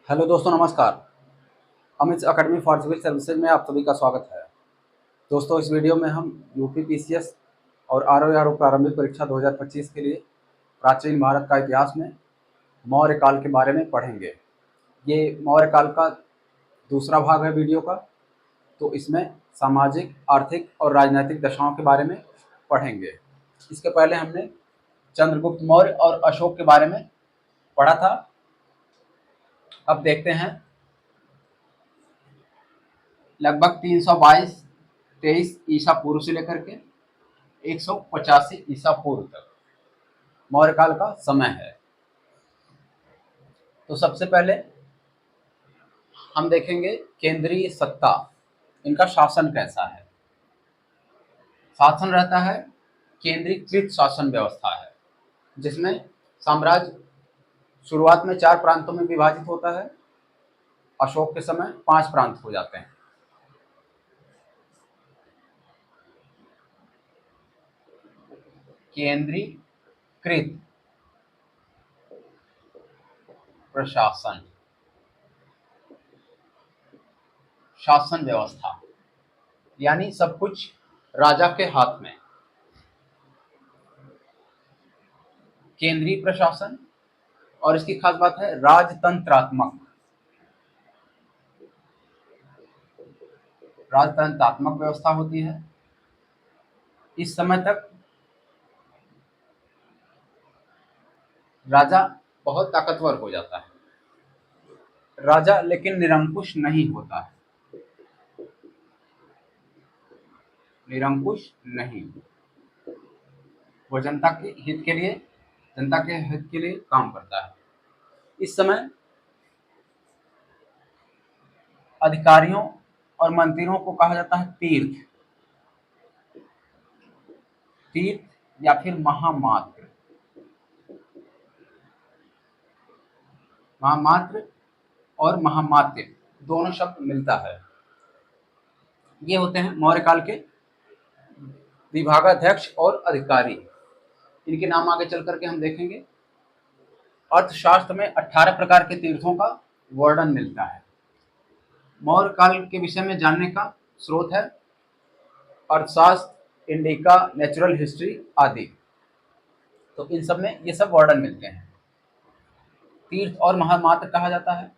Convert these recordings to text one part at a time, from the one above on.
Hello दोस्तों, नमस्कार। Amit academy for civil services में आप सभी का स्वागत है। दोस्तों, इस वीडियो में हम यूपी पीसीएस और आरओ प्रारंभिक परीक्षा 2025 के लिए प्राचीन भारत का इतिहास में मौर्य काल के बारे में पढ़ेंगे। ये मौर्य काल का दूसरा भाग है वीडियो का। तो इसमें सामाजिक, आर्थिक और राजनीतिक दशाओं के बारे में पढ़ेंगे। इसके पहले हमने चंद्रगुप्त मौर्य और अशोक के बारे में पढ़ा था। अब देखते हैं लगभग 322 ईसा पूर्व से लेकर के 185 ईसा पूर्व तक मौर्य काल का समय है। तो सबसे पहले हम देखेंगे केंद्रीय सत्ता, इनका शासन कैसा है। शासन रहता है, केंद्रीकृत शासन व्यवस्था है, जिसमें साम्राज्य शुरुआत में 4 प्रांतों में विभाजित होता है। अशोक के समय 5 प्रांत हो जाते हैं। केंद्रीकृत प्रशासन, शासन व्यवस्था यानी सब कुछ राजा के हाथ में। केंद्रीय प्रशासन, और इसकी खास बात है राजतंत्रात्मक। राजतंत्रात्मक व्यवस्था होती है। इस समय तक राजा बहुत ताकतवर हो जाता है। राजा लेकिन निरंकुश नहीं होता है। निरंकुश नहीं, वो जनता के हित के लिए, जनता के हित के लिए काम करता है। इस समय अधिकारियों और मंत्रियों को कहा जाता है तीर्थ, तीर्थ या फिर महामात्र। महामात्र और महामात्य दोनों शब्द मिलता है। ये होते हैं मौर्य काल के विभागाध्यक्ष और अधिकारी। इनके नाम आगे चल करके हम देखेंगे। अर्थशास्त्र में 18 प्रकार के तीर्थों का वर्णन मिलता है। मौर्य काल के विषय में जानने का स्रोत है अर्थशास्त्र, इंडिका, नेचुरल हिस्ट्री आदि। तो इन सब में ये सब वर्णन मिलते हैं। तीर्थ और महामात्र कहा जाता है।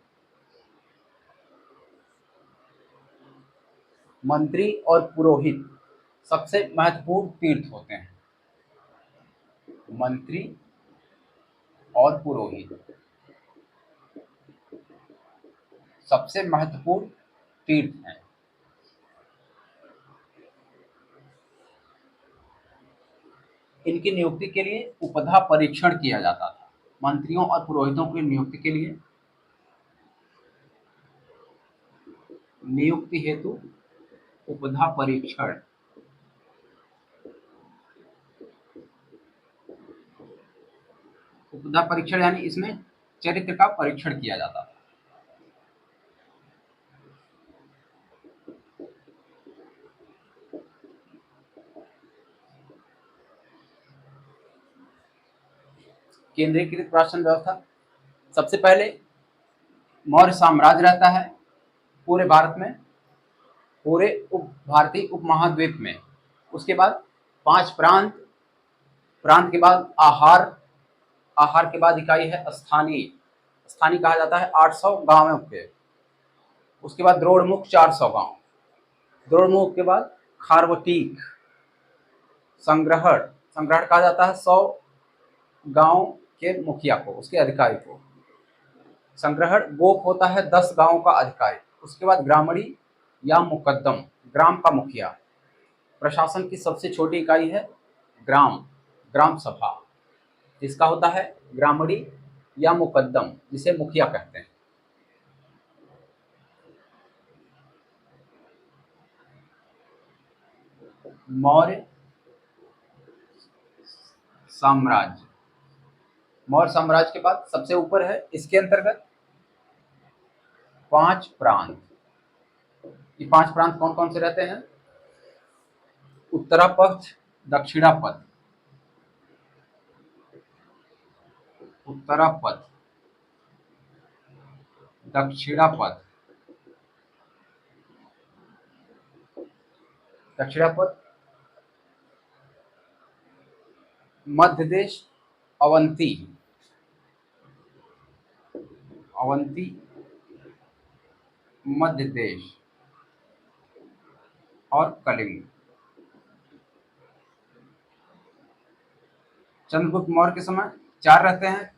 मंत्री और पुरोहित सबसे महत्वपूर्ण तीर्थ होते हैं। मंत्री और पुरोहित सबसे महत्वपूर्ण तीर्थ हैं। इनकी नियुक्ति के लिए उपधा परीक्षण किया जाता था। मंत्रियों और पुरोहितों की नियुक्ति के लिए नियुक्ति हेतु उपधा परीक्षण, उपधा परीक्षण यानी इसमें चरित्र का परीक्षण किया जाता था। केंद्रीकृत प्रशासन व्यवस्था, सबसे पहले मौर्य साम्राज्य रहता है पूरे भारत में, पूरे भारतीय उपमहाद्वीप में। उसके बाद 5 प्रांत, प्रांत के बाद आहार, आहार के बाद इकाई है स्थानीय, स्थानीय कहा जाता है 800 गांवों पे। उसके बाद द्रोणमुख 400 गांव, द्रोणमुख के बाद खारवटीक, संग्रहण, संग्रहण कहा जाता है 100 गांव के मुखिया को, उसके अधिकारी को। संग्रहण गोप होता है 10 गांवों का अधिकारी। उसके बाद ग्रामणी या मुकद्दम, ग्राम का मुखिया। प्रशासन की सबसे छोटी इकाई है ग्राम, ग्राम सभा, जिसका होता है ग्रामणी या मुकद्दम, जिसे मुखिया कहते हैं। मौर्य साम्राज्य, मौर्य साम्राज्य के बाद सबसे ऊपर है इसके अंतर्गत 5 प्रांत। ये 5 प्रांत कौन कौन से रहते हैं? उत्तरापथ, दक्षिणापथ, उत्तरापथ, दक्षिणापथ। दक्षिणापथ, मध्य देश, अवंती। अवंती मध्य देश और कलिंग। चंद्रगुप्त मौर्य के समय 4 रहते हैं,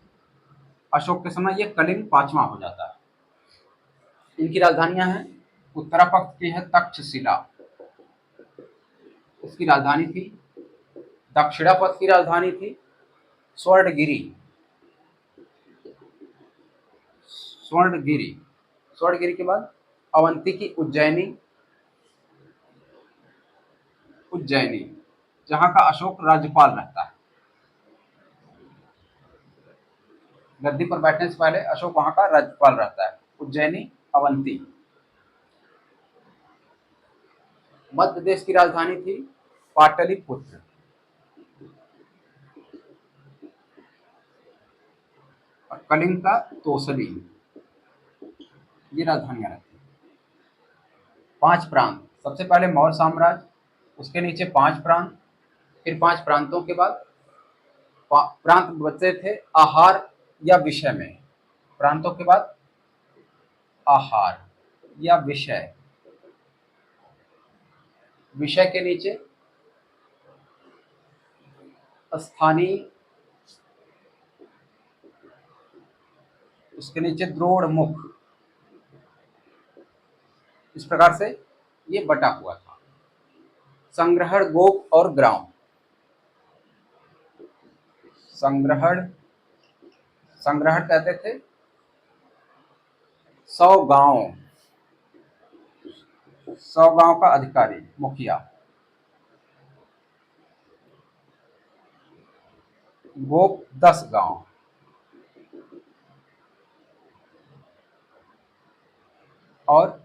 अशोक के समय ये कलिंग 5वां हो जाता है। इनकी राजधानियां हैं, उत्तरापक्ष की है तक्षशिला, उसकी राजधानी थी। दक्षिणापथ की राजधानी थी स्वर्णगिरी। स्वर्णगिरी, स्वर्णगिरी के बाद अवंती की उज्जैनी। उज्जैनी, जहां का अशोक राज्यपाल रहता है। गद्दी पर बैठने से पहले अशोक वहां का राज्यपाल रहता है। उज्जैनी, अवंती। मध्य देश की राजधानी थी पाटलिपुत्र। और कलिंग का तोसली। ये राजधानियां रहती हैं। 5 प्रांत, सबसे पहले मौर्य साम्राज्य, उसके नीचे 5 प्रांत, फिर 5 प्रांतों के बाद प्रांत बचे थे आहार या विषय में। प्रांतों के बाद आहार या विषय। विषय के नीचे स्थानीय, उसके नीचे द्रोण मुख। इस प्रकार से ये बटा हुआ था। संग्रहण, गोप और ग्राम। संग्रहण, संग्रहण कहते थे 100 गांव, 100 गांव का अधिकारी, मुखिया। गोप 10 गांव। और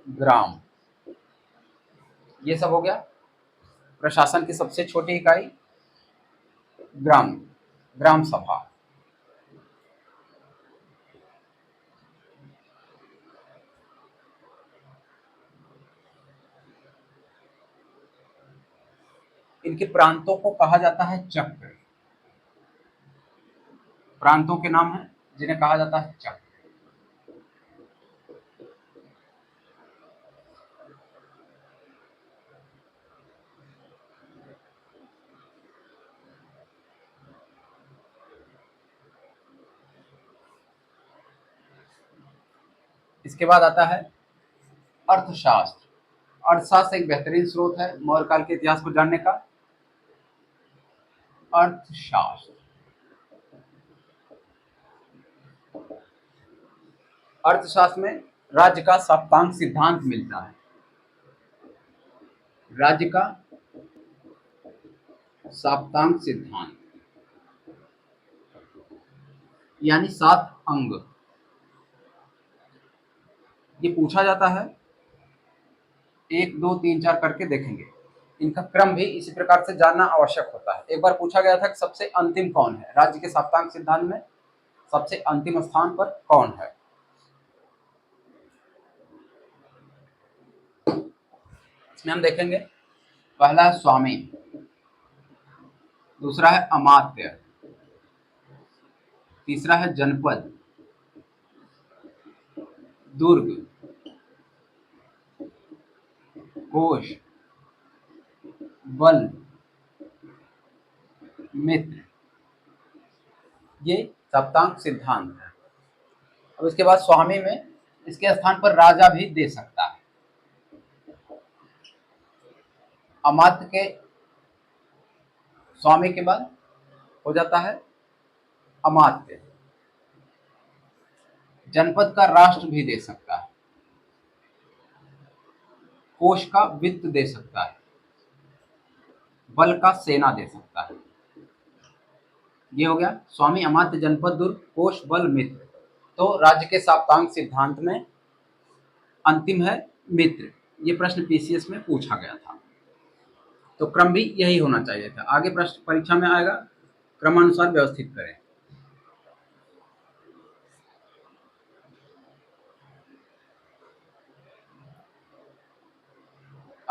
ग्राम, ये सब हो गया। प्रशासन की सबसे छोटी इकाई ग्राम, ग्राम सभा। इनके प्रांतों को कहा जाता है चक्र। प्रांतों के नाम हैं जिन्हें कहा जाता है चक्र। इसके बाद आता है अर्थशास्त्र। अर्थशास्त्र एक बेहतरीन स्रोत है मौर्य काल के इतिहास को जानने का। अर्थशास्त्र, अर्थशास्त्र में राज्य का साप्ताहिक सिद्धांत मिलता है। राज्य का साप्ताहिक सिद्धांत यानी 7 अंग। ये पूछा जाता है, 1 2 3 4 करके देखेंगे। इनका क्रम भी इसी प्रकार से जानना आवश्यक होता है। एक बार पूछा गया था कि सबसे अंतिम कौन है, राज्य के साप्ताहिक सिद्धांत में सबसे अंतिम स्थान पर कौन है। इसमें हम देखेंगे, पहला है स्वामी, दूसरा है अमात्य, तीसरा है जनपद, दुर्ग, कोश, बल, मित्र। ये सप्तांक सिद्धांत है। अब इसके बाद स्वामी में इसके स्थान पर राजा भी दे सकता है। अमात्य के स्वामी के बाद हो जाता है अमात्य। जनपद का राष्ट्र भी दे सकता है। कोश का वित्त दे सकता है। बल का सेना दे सकता है। ये हो गया स्वामी, अमात्य, जनपद, दुर्ग, कोश, बल, मित्र। तो राज्य के साप्ताहिक सिद्धांत में अंतिम है मित्र। ये प्रश्न पीसीएस में पूछा गया था, तो क्रम भी यही होना चाहिए था। आगे प्रश्न परीक्षा में आएगा, क्रमानुसार व्यवस्थित करें।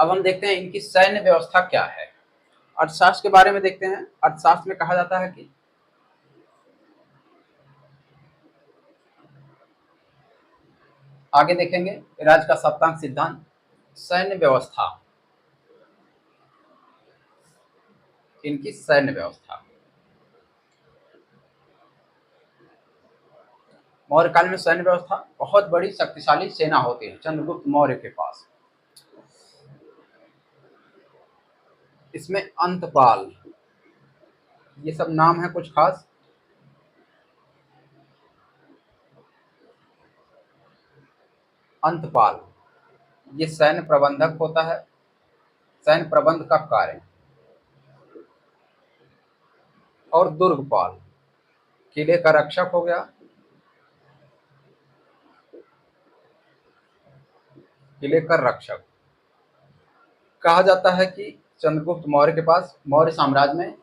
अब हम देखते हैं इनकी सैन्य व्यवस्था क्या है। अर्थशास्त्र के बारे में देखते हैं। अर्थशास्त्र में कहा जाता है कि आगे देखेंगे राज्य का सप्तांक सिद्धांत, सैन्य व्यवस्था, इनकी सैन्य व्यवस्था। मौर्य काल में सैन्य व्यवस्था बहुत बड़ी शक्तिशाली सेना होती है चंद्रगुप्त मौर्य के पास। इसमें अंतपाल, ये सब नाम है कुछ खास। अंतपाल ये सैन्य प्रबंधक होता है, सैन्य प्रबंध का कार्य। और दुर्गपाल किले का रक्षक हो गया, किले का रक्षक। कहा जाता है कि चंद्रगुप्त मौर्य के पास मौर्य साम्राज्य में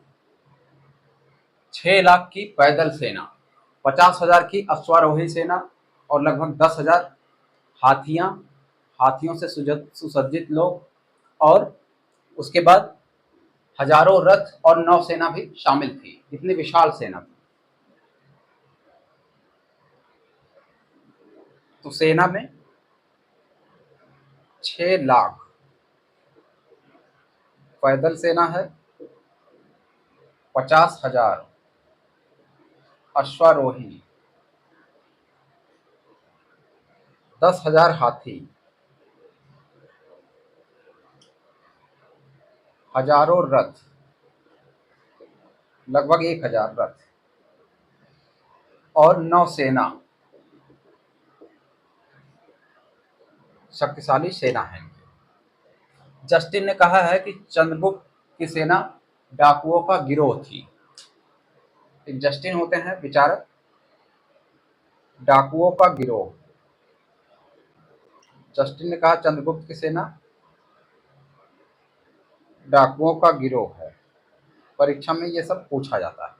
6 लाख की पैदल सेना, 50,000 की अश्वारोही सेना और लगभग 10,000 हाथियां, हाथियों से सुसज्जित लोग, और उसके बाद हजारों रथ और नौसेना भी शामिल थी। इतनी विशाल सेना थी। तो सेना में 6 लाख पैदल सेना है, 50,000 अश्वारोही, 10,000 हाथी, हजारों रथ, लगभग 1,000 रथ और नौसेना, शक्तिशाली सेना है। जस्टिन ने कहा है कि चंद्रगुप्त की सेना डाकुओं का गिरोह थी। एक जस्टिन होते हैं विचारक, डाकुओं का गिरोह। जस्टिन ने कहा चंद्रगुप्त की सेना डाकुओं का गिरोह है। परीक्षा में ये सब पूछा जाता है।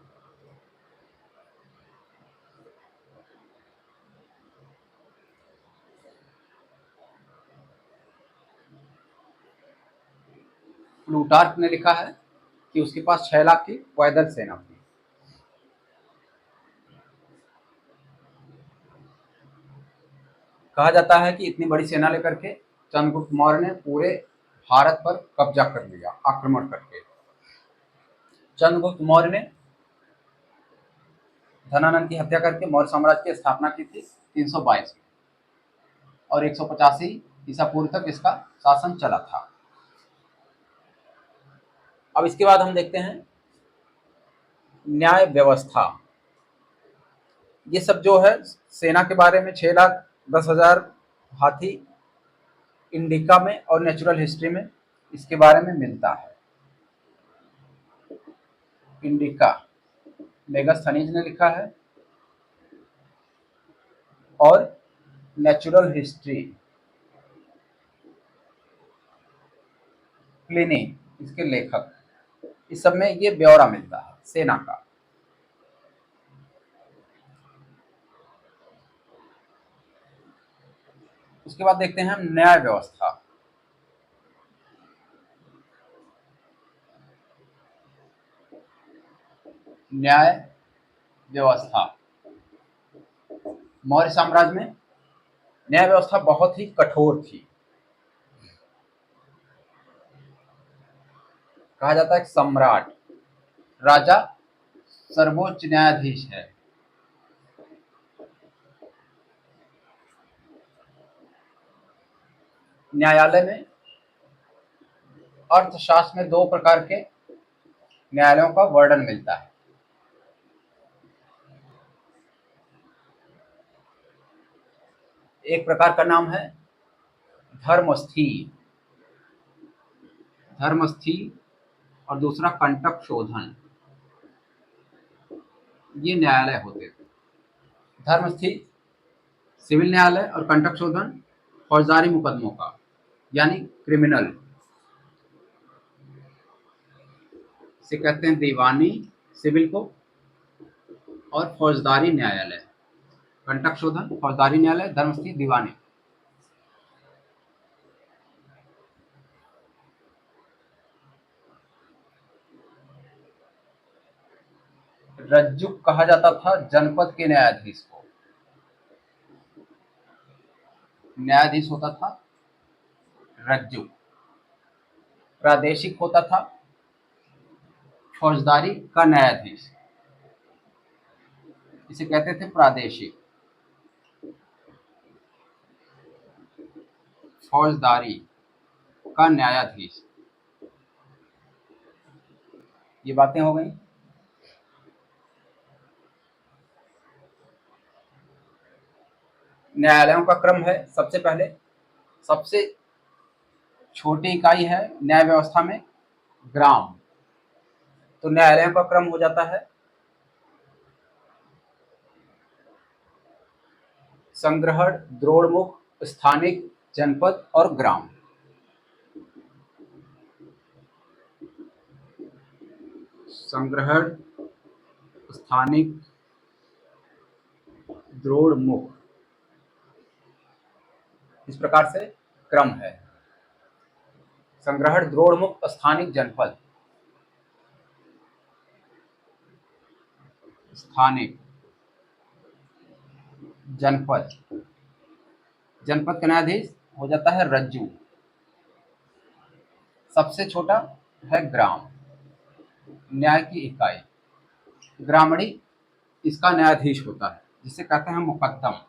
प्लूटार्क ने लिखा है कि उसके पास 6 लाख की पैदल सेना थी। कहा जाता है कि इतनी बड़ी सेना लेकर के चंद्रगुप्त मौर्य ने पूरे भारत पर कब्जा कर लिया आक्रमण करके। चंद्रगुप्त मौर्य ने धनानंद की हत्या करके मौर्य साम्राज्य की स्थापना की थी 322 में, और 185 ईसा पूर्व तक इसका शासन चला था। अब इसके बाद हम देखते हैं न्याय व्यवस्था। ये सब जो है सेना के बारे में 6,10,000 हाथी, इंडिका में और नेचुरल हिस्ट्री में इसके बारे में मिलता है। इंडिका मेगास्थनीज ने लिखा है, और नेचुरल हिस्ट्री प्लिनी इसके लेखक। इस सब में ये ब्यौरा मिलता है सेना का। उसके बाद देखते हैं हम न्याय व्यवस्था। न्याय व्यवस्था मौर्य साम्राज्य में न्याय व्यवस्था बहुत ही कठोर थी। कहा जाता है कि सम्राट, राजा सर्वोच्च न्यायाधीश है। न्यायालय में अर्थशास्त्र में 2 प्रकार के न्यायालयों का वर्णन मिलता है। एक प्रकार का नाम है धर्मस्थी, धर्मस्थी, और दूसरा कंटक शोधन। ये न्यायालय होते थे। धर्मस्थी सिविल न्यायालय और कंटक शोधन फौजदारी मुकदमों का, यानी क्रिमिनल से कहते हैं दीवानी सिविल को, और फौजदारी न्यायालय कंटक शोधन फौजदारी न्यायालय, धर्मस्थी दीवानी। रज्जु कहा जाता था जनपद के न्यायाधीश को। न्यायाधीश होता था रज्जु। प्रादेशिक होता था फौजदारी का न्यायाधीश, इसे कहते थे प्रादेशिक। फौजदारी का न्यायाधीश। ये बातें हो गई। न्यायालयों का क्रम है, सबसे पहले सबसे छोटी इकाई है न्याय व्यवस्था में ग्राम। तो न्यायालयों का क्रम हो जाता है संग्रहण, द्रोणमुख, स्थानिक, जनपद और ग्राम। संग्रहण, स्थानिक, द्रोणमुख, इस प्रकार से क्रम है। संग्रहण, द्रोणमुख, स्थानिक, जनपद। स्थानिक, जनपद। जनपद का न्यायाधीश हो जाता है रज्जु। सबसे छोटा है ग्राम, न्याय की इकाई। ग्रामणी इसका न्यायाधीश होता है, जिसे कहते हैं मुकद्दम।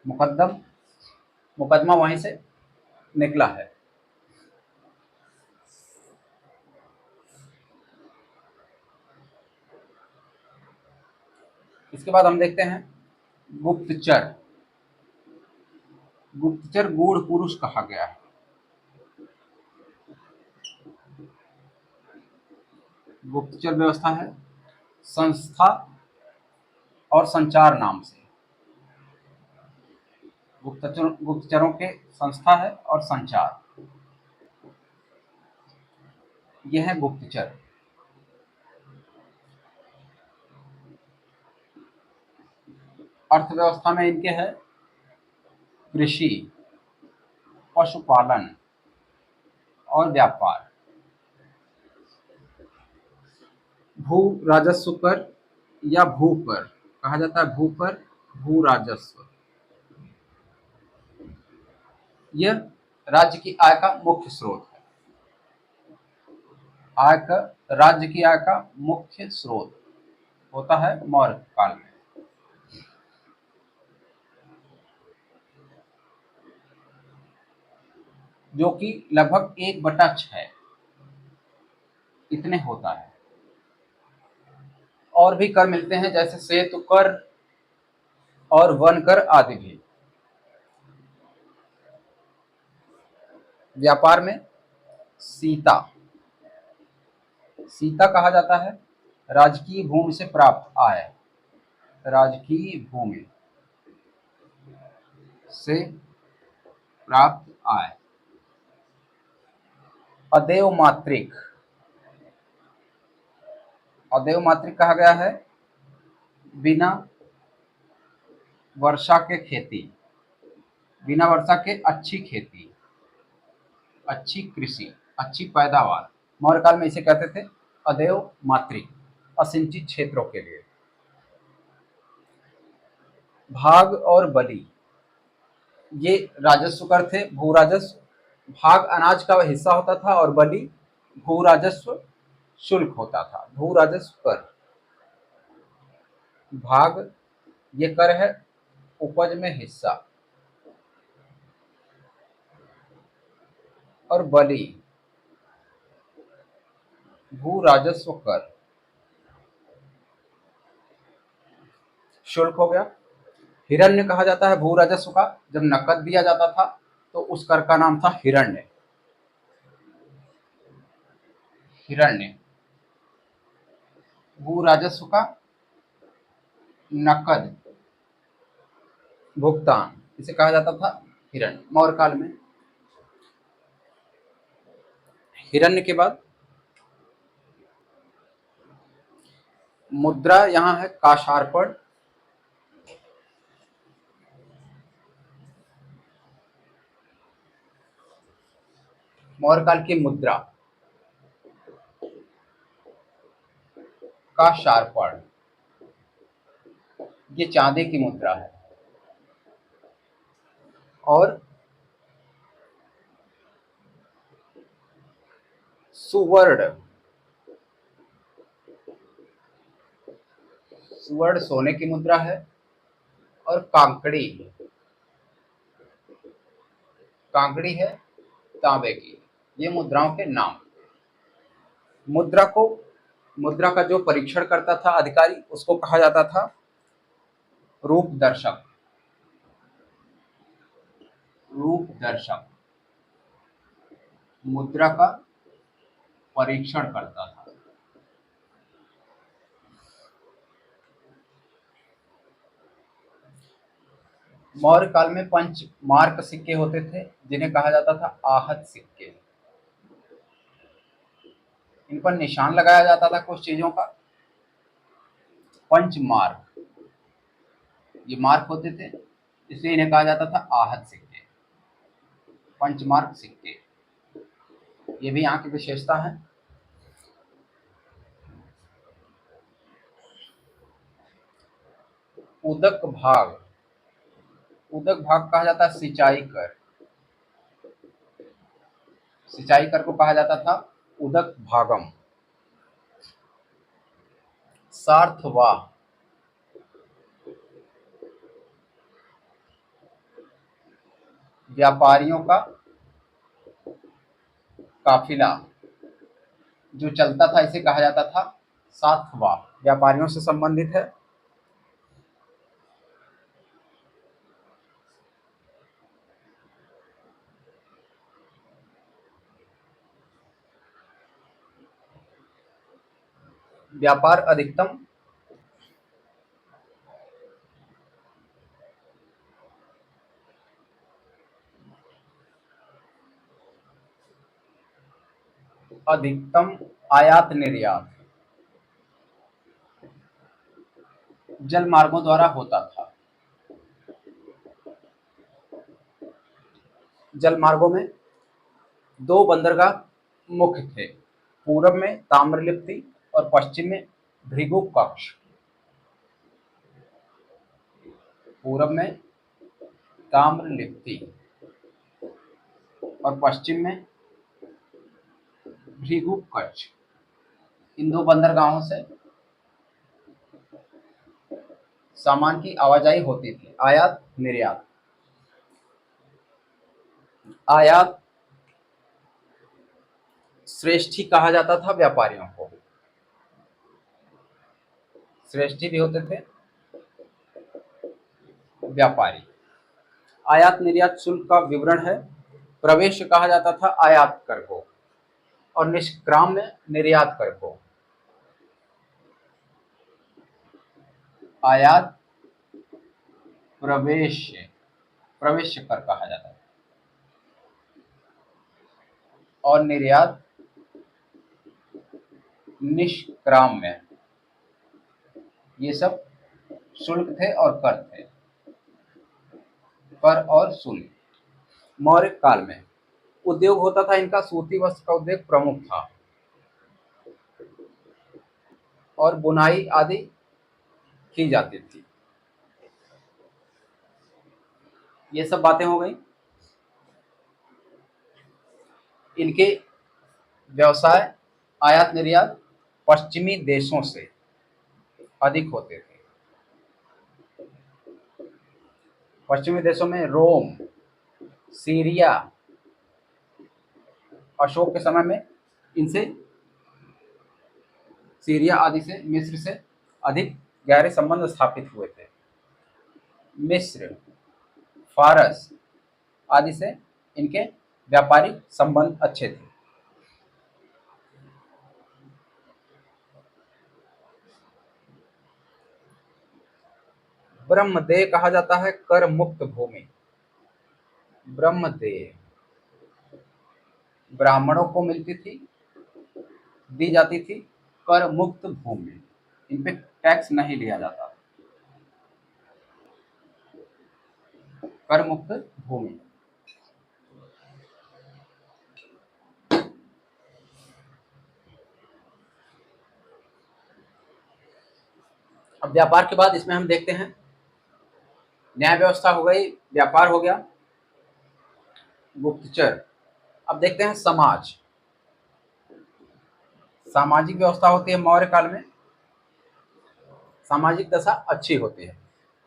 मुकद्दम, मुकदमा वहीं से निकला है। इसके बाद हम देखते हैं गुप्तचर। गुप्तचर गूढ़ पुरुष कहा गया है। गुप्तचर व्यवस्था है संस्था और संचार नाम से। गुप्तचरों के संस्था है और संचार, यह है गुप्तचर। अर्थव्यवस्था में इनके है कृषि, पशुपालन और व्यापार। भू राजस्व कर या भू कर कहा जाता है। भू कर, भू राजस्व, यह राज्य की आय का मुख्य स्रोत है। आय का, राज्य की आय का मुख्य स्रोत होता है मौर्य काल में। जो कि लगभग 1/6 इतने होता है। और भी कर मिलते हैं जैसे सेतु कर और वन कर आदि भी। व्यापार में सीता, सीता कहा जाता है राजकीय भूमि से प्राप्त आय। राजकीय भूमि से प्राप्त आय। अदेव मात्रिक, अदेव मात्रिक कहा गया है बिना वर्षा के खेती, बिना वर्षा के अच्छी खेती, अच्छी कृषि, अच्छी पैदावार। मौर्य काल में इसे कहते थे अदेव मात्रिक, असिंचित क्षेत्रों के लिए। भाग और बलि, ये राजस्व कर थे, भू राजस्व। भाग अनाज का हिस्सा होता था और बलि भू राजस्व शुल्क होता था। भू राजस्व कर, भाग ये कर है उपज में हिस्सा, और बलि भू राजस्व कर, शुल्क हो गया। हिरण्य कहा जाता है भू राजस्व का। जब नकद दिया जाता था तो उस कर का नाम था हिरण्य। हिरण्य भू राजस्व का नकद भुगतान, इसे कहा जाता था हिरण्य मौर्य काल में। हिरण्य के बाद मुद्रा, यहां है काशार्पण। मौर्य काल की मुद्रा, का शार्पण, ये चांदी की मुद्रा है। और सुवर्ण, सुवर्ण सोने की मुद्रा है। और कांकड़ी, कांकड़ी है तांबे की। ये मुद्राओं के नाम। मुद्रा को, मुद्रा का जो परीक्षण करता था अधिकारी, उसको कहा जाता था रूप दर्शक। रूप दर्शक मुद्रा का परीक्षण करता था। मौर्य काल में पंच मार्क सिक्के होते थे, जिन्हें कहा जाता था आहत सिक्के। इन पर निशान लगाया जाता था कुछ चीजों का। पंच मार्क, ये मार्क होते थे, इसलिए इन्हें कहा जाता था आहत सिक्के, पंच मार्क सिक्के। ये भी यहाँ की विशेषता है। उदक भाग, उदक भाग कहा जाता है सिंचाई कर। सिंचाई कर को कहा जाता था उदक भागम। सार्थवाह, व्यापारियों का काफिला जो चलता था, इसे कहा जाता था सार्थवाह, व्यापारियों से संबंधित है। व्यापार अधिकतम अधिकतम आयात निर्यात जल मार्गों द्वारा होता था। जल मार्गों में दो बंदरगाह मुख्य थे, पूरब में ताम्रलिप्ति और पश्चिम में भृगु कक्ष। पूरब में ताम्रलिप्ति और पश्चिम में भृगु कच्छ। इन दो बंदरगाहों से सामान की आवाजाही होती थी, आयात निर्यात। आयात श्रेष्ठी कहा जाता था व्यापारियों को, श्रेष्ठी भी होते थे व्यापारी। आयात निर्यात शुल्क का विवरण है। प्रवेश कहा जाता था आयात कर को, और निष्क्राम्य निर्यात कर को। आयात प्रवेश, प्रवेश कर कहा जाता था, और निर्यात निष्क्राम्य। ये सब शुल्क थे और कर थे, कर और शुल्क। मौर्य काल में उद्योग होता था इनका, सूती वस्त्र का उद्योग प्रमुख था, और बुनाई आदि की जाती थी। ये सब बातें हो गई। इनके व्यवसाय आयात निर्यात पश्चिमी देशों से अधिक होते थे। पश्चिमी देशों में रोम, सीरिया, अशोक के समय में इनसे, सीरिया आदि से, मिस्र से अधिक गहरे संबंध स्थापित हुए थे। मिस्र, फारस आदि से इनके व्यापारिक संबंध अच्छे थे। ब्रह्मदेय कहा जाता है कर मुक्त भूमि। ब्रह्मदेय ब्राह्मणों को मिलती थी, दी जाती थी कर मुक्त भूमि, इन पे टैक्स नहीं लिया जाता। कर मुक्त भूमि। अब व्यापार के बाद इसमें हम देखते हैं न्याय व्यवस्था हो गई, व्यापार हो गया, गुप्तचर। अब देखते हैं समाज। सामाजिक व्यवस्था होती है मौर्य काल में, सामाजिक दशा अच्छी होती है।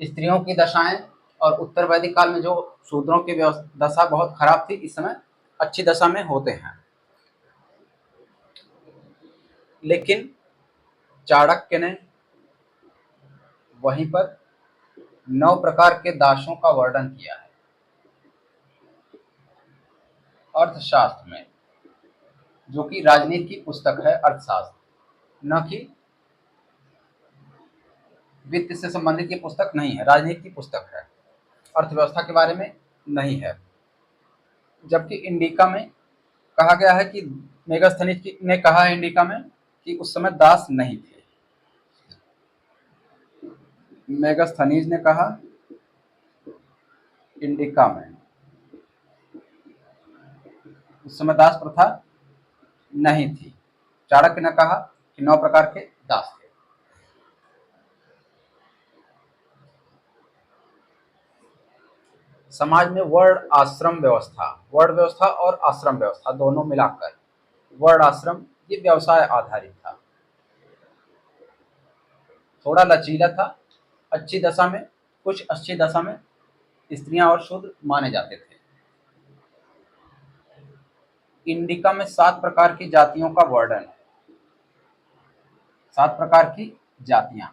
स्त्रियों की दशाएं और उत्तर वैदिक काल में जो शूद्रों की दशा बहुत खराब थी, इस समय अच्छी दशा में होते हैं। लेकिन चाणक्य ने वहीं पर 9 प्रकार के दासों का वर्णन किया है अर्थशास्त्र में, जो कि राजनीति की पुस्तक है अर्थशास्त्र, न कि वित्त से संबंधित की पुस्तक नहीं है, राजनीति की पुस्तक है, अर्थव्यवस्था के बारे में नहीं है। जबकि इंडिका में कहा गया है कि मेगास्थनीज ने कहा है इंडिका में कि उस समय दास नहीं थे। मेगास्थनीज ने कहा इंडिका में उस समय दास प्रथा नहीं थी। चाणक्य ने कहा कि 9 प्रकार के दास थे। समाज में वर्ण आश्रम व्यवस्था, वर्ण व्यवस्था और आश्रम व्यवस्था दोनों मिलाकर वर्ण आश्रम ये व्यवसाय आधारित था, थोड़ा लचीला था। अच्छी दशा में, कुछ अच्छी दशा में स्त्रियां और शूद्र माने जाते थे। इंडिका में 7 प्रकार की जातियों का वर्णन है, 7 प्रकार की जातियां।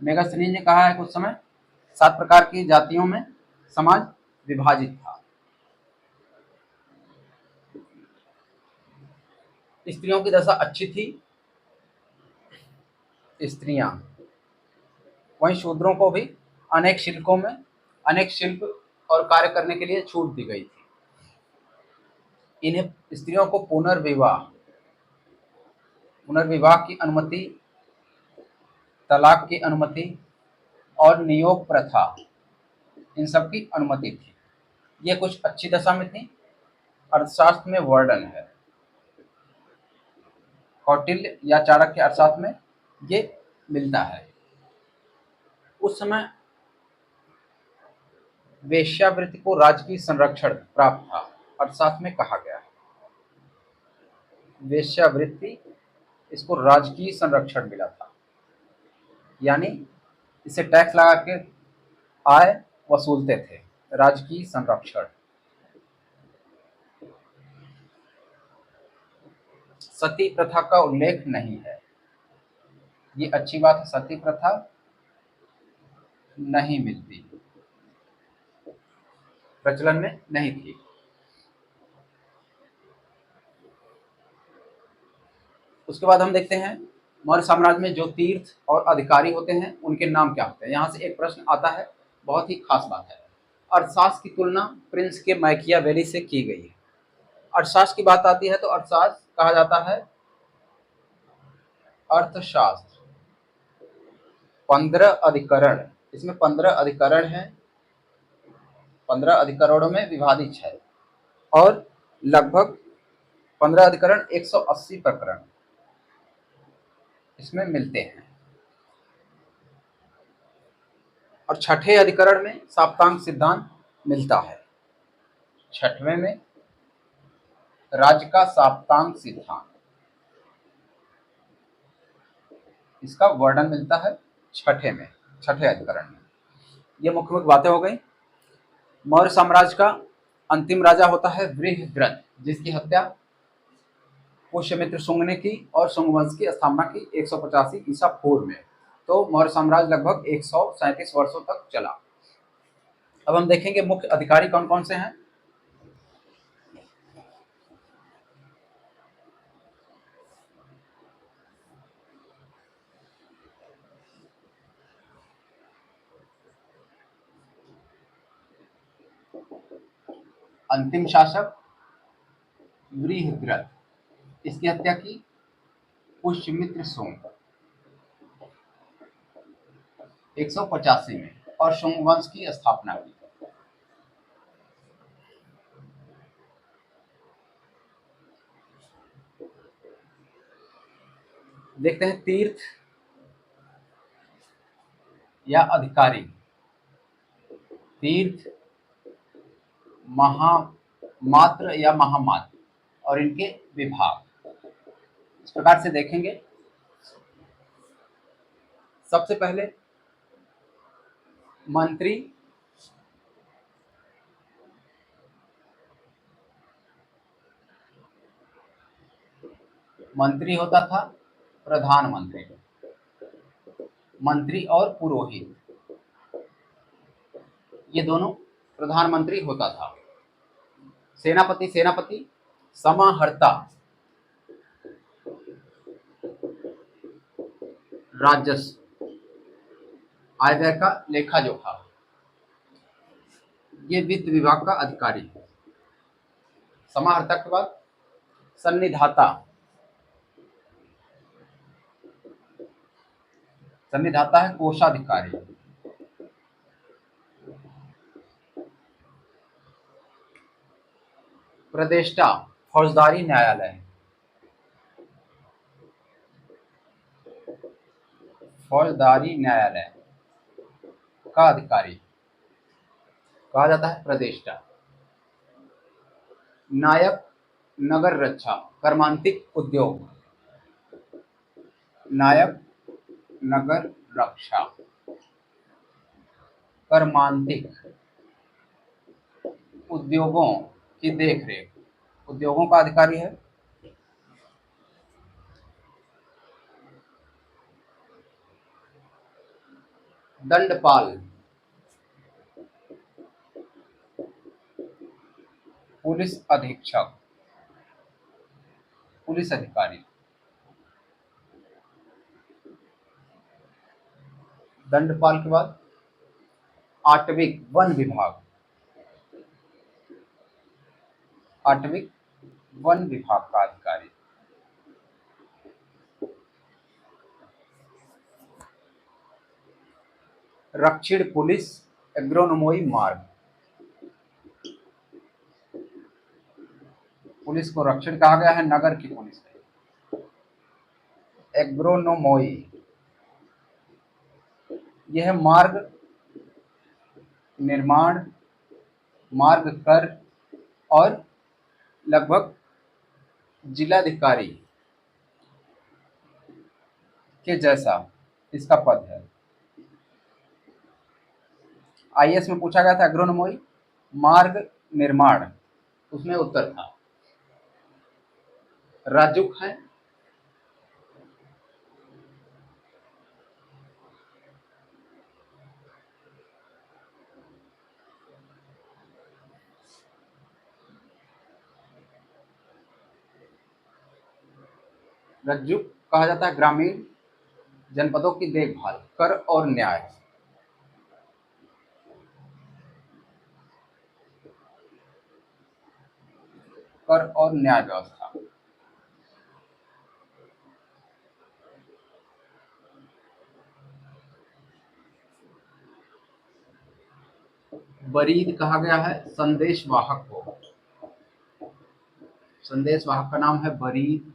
मेगास्थनीज ने कहा है कि उस समय 7 प्रकार की जातियों में समाज विभाजित था। स्त्रियों की दशा अच्छी थी, स्त्रियां। वहीं शूद्रों को भी अनेक शिल्प और कार्य करने के लिए छूट दी गई थी। इन्हें स्त्रियों को पुनर्विवाह की अनुमति, तलाक की अनुमति और नियोग प्रथा, इन सब की अनुमति थी। ये कुछ अच्छी दशा में थी। अर्थशास्त्र में वर्णन है, कौटिल्य या चाणक्य अर्थशास्त्र में ये मिलता है। उस समय वेश्यावृत्ति को राजकीय संरक्षण प्राप्त था, अर्थशास्त्र में कहा गया है। वेश्यावृत्ति, इसको राजकीय संरक्षण मिला था, यानी इसे टैक्स लगा के आय वसूलते थे, राजकीय संरक्षण। सती प्रथा का उल्लेख नहीं है, ये अच्छी बात है, सती प्रथा नहीं मिलती, प्रचलन में नहीं थी। उसके बाद हम देखते हैं मौर्य साम्राज्य में जो तीर्थ और अधिकारी होते हैं उनके नाम क्या होते हैं। यहाँ से एक प्रश्न आता है, बहुत ही खास बात है। अर्थशास्त्र की तुलना प्रिंस के मैकियावेली से की गई है। अर्थशास्त्र की बात आती है तो अर्थशास्त्र कहा जाता है अर्थशास्त्र। 15 अधिकरण, इसमें 15 अधिकरण हैं, 15 अधिकरणों में विभाजित है और लगभग 15 अधिकरण 180 प्रकरण इसमें मिलते हैं। और छठे अधिकरण में साप्तांग सिद्धांत मिलता है। छठवें में राज्य का साप्तांग सिद्धांत, इसका वर्णन मिलता है छठे अधिकरण में। ये मुख्य मुख्य बातें हो गई। मौर्य साम्राज्य का अंतिम राजा होता है वृहद्रथ, जिसकी हत्या पुष्यमित्र शुंग ने की और शुंग वंश की स्थापना की 185 ईसा पूर्व में। तो मौर्य साम्राज्य लगभग 137 वर्षों तक चला। अब हम देखेंगे मुख्य अधिकारी कौन कौन से हैं। अंतिम शासक वृहद्रथ, इसकी हत्या की पुष्यमित्र शुंग 185 में और शुंग वंश की स्थापना की। देखते हैं तीर्थ या अधिकारी, तीर्थ, महामात्र या महामात्र और इनके विभाग। इस प्रकार से देखेंगे। सबसे पहले मंत्री, मंत्री होता था प्रधानमंत्री, मंत्री और पुरोहित ये दोनों प्रधानमंत्री होता था। सेनापति, सेनापति समाहर्ता, राजस्व, आय व्यय का लेखा जोखा, ये वित्त विभाग का अधिकारी है। समाहर्ता के बाद सन्निधाता, सन्निधाता है कोषाधिकारी। प्रदेष्टा फौजदारी न्यायालय, फौजदारी न्यायालय का अधिकारी कहा जाता है प्रदेष्टा। नायक नगर रक्षा कर्मांतिक उद्योग, नायक नगर रक्षा कर्मांतिक उद्योगों की देखरेख, उद्योगों का अधिकारी है। दंडपाल पुलिस अधीक्षक, पुलिस अधिकारी। दंडपाल के बाद आटविक वन विभाग, आटविक वन विभाग का अधिकारी। रक्षिण पुलिस एग्रोनोमोई मार्ग, पुलिस को रक्षिण कहा गया है, नगर की पुलिस है। एग्रोनोमोई यह मार्ग निर्माण, मार्ग कर और लगभग जिलाधिकारी के जैसा इसका पद है। आईएएस में पूछा गया था एग्रोनोमोई मार्ग निर्माण, उसमें उत्तर था। राजुक है रज्जुक कहा जाता है ग्रामीण जनपदों की देखभाल, कर और न्याय। कर और न्याय व्यवस्था। बरीद कहा गया है संदेश वाहक को, संदेश वाहक का नाम है बरीद।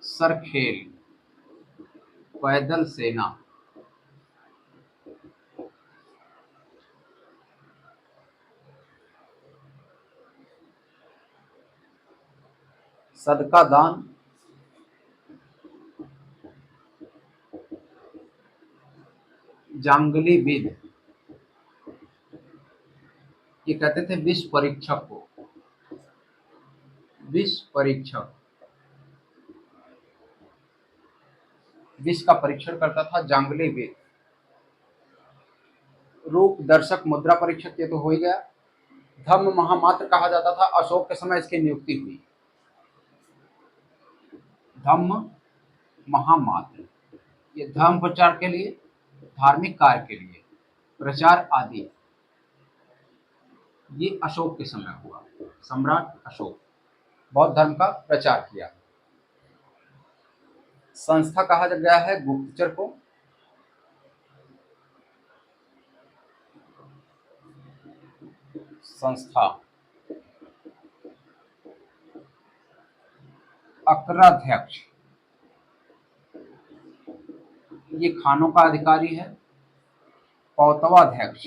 सरखेल पैदल सेना, सदका दान जांगली विद, ये कहते थे विष परीक्षक को, विष परीक्षक विष का परीक्षण करता था जांगली विद। रूप दर्शक मुद्रा परीक्षक ये तो हो ही गया। धम्म महामात्र कहा जाता था, अशोक के समय इसकी नियुक्ति हुई। धम्म महामात्र ये धर्म प्रचार के लिए, धार्मिक कार्य के लिए, प्रचार आदि, ये अशोक के समय हुआ। सम्राट अशोक बौद्ध धर्म का प्रचार किया। संस्था कहा गया है गुप्तचर को। संस्था अक्राध्यक्ष, ये खानों का अधिकारी है। पौतवाध्यक्ष,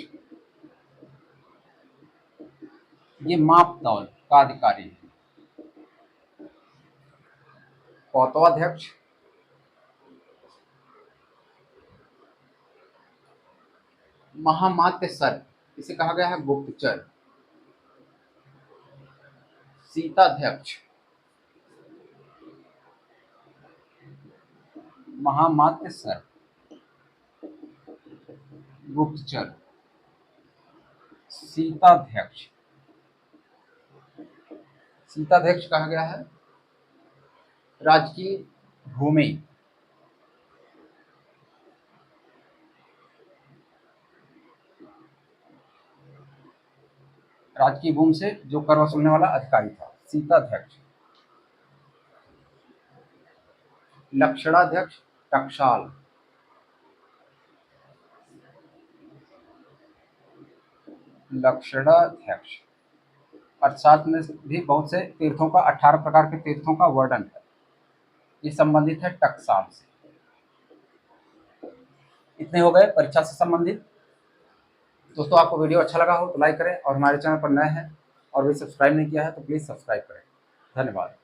ये माप तौल का अधिकारी है। पौतवाध्यक्ष, महामात्य सर, इसे कहा गया है गुप्तचर। सीताध्यक्ष, महामात्य सर, गुप्तचर। सीताध्यक्ष, सीताध्यक्ष कहा गया है राजकीय भूमि। राजकीय भूमि से जो कर वसूलने वाला अधिकारी था, सीताध्यक्ष। लक्षणाध्यक्ष, टकसाल। लक्षणाध्यक्ष, अर्थशास्त्र में भी बहुत से तीर्थों का 18 प्रकार के तीर्थों का वर्णन है। ये संबंधित है टकसाल से। इतने हो गए परीक्षा से संबंधित। दोस्तों, आपको वीडियो अच्छा लगा हो तो लाइक करें, और हमारे चैनल पर नए हैं और भी सब्सक्राइब नहीं किया है तो प्लीज़ सब्सक्राइब करें। धन्यवाद।